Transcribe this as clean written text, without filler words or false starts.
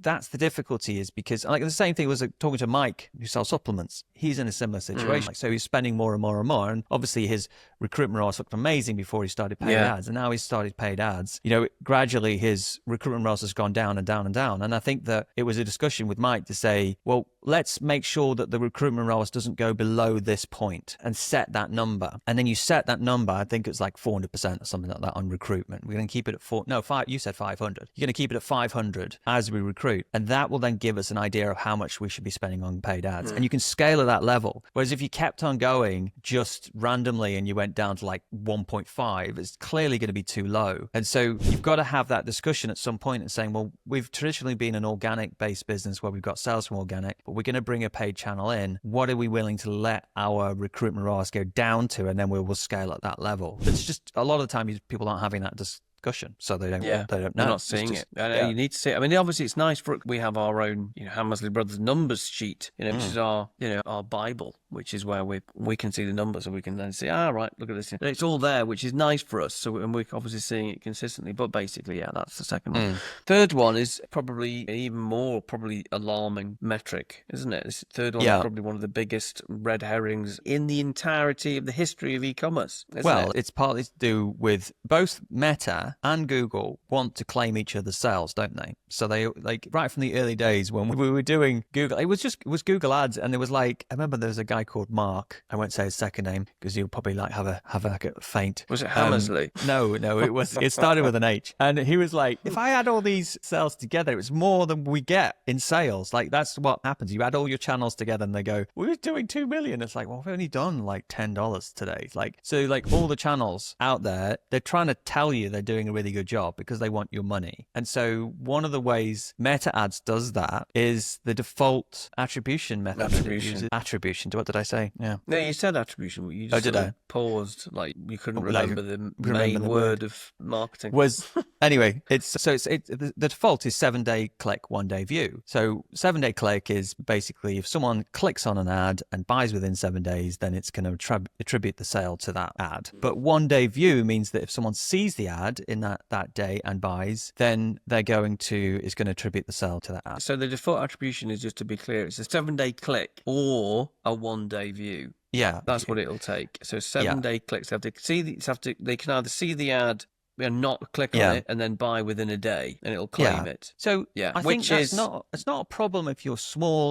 that's the difficulty, is because like the same thing was talking to Mike who sells supplements. He's in a similar situation. Like, so he's spending more and more and more. And obviously his recruitment ROAS looked amazing before he started paid ads. And now he's started paid ads. You know, gradually his recruitment ROAS has gone down and down and down. And I think that it was a discussion with Mike to say, well, let's make sure that the recruitment ROAS doesn't go below this point and set that number. And then you set that number, I think it's like 400% or something like that on recruitment. We're going to keep it at you said 500. You're going to keep it at 500 as we recruit. And that will then give us an idea of how much we should be spending on paid ads. And you can scale at that level. Whereas if you kept on going just randomly and you went down to like 1.5, it's clearly going to be too low. And so you've got to have that discussion at some point and saying, well, we've traditionally been an organic based business where we've got sales from organic, but we're going to bring a paid channel in. What are we willing to let our recruitment ROAS go down to? And then we will scale at that level. It's just a lot of the time people aren't having that discussion, so they don't know. They're not seeing it. You need to see it. I mean, obviously it's nice we have our own, Hammersley Brothers numbers sheet, which is our Bible, which is where we can see the numbers, and we can then see, right, look at this. And it's all there, which is nice for us. So, and we're obviously seeing it consistently. But basically, that's the second one. Third one is probably even more alarming metric, isn't it? This third one is probably one of the biggest red herrings in the entirety of the history of e-commerce. It's partly to do with both Meta and Google want to claim each other's sales, don't they? So they, like, right from the early days when we were doing Google, it was Google ads, and there was like, I remember there was a guy called Mark. I won't say his second name because you'll probably like have a faint. Was it Hammersley? No, it started with an H. And he was like, if I add all these sales together, it's more than we get in sales. Like, that's what happens. You add all your channels together and they go, we're doing 2 million. It's like, well, we've only done like $10 today. So all the channels out there, they're trying to tell you they're doing a really good job because they want your money. And so one of the ways Meta Ads does that is the default attribution method. Attribution. What did I say? Yeah. No, you said attribution. You just paused, like you couldn't remember the main word of marketing. Anyway, the default is 7-day click, 1-day view. So 7-day click is basically if someone clicks on an ad and buys within 7 days, then it's going to attribute the sale to that ad. But 1-day view means that if someone sees the ad in that day and buys, then it's going to attribute the sale to that ad. So the default attribution is, just to be clear, it's a 7-day click or a 1-day view. Yeah, that's what it'll take. So 7-day clicks they can either see the ad and not click on it and then buy within a day, and it'll claim it. So I think it's not a problem if you're small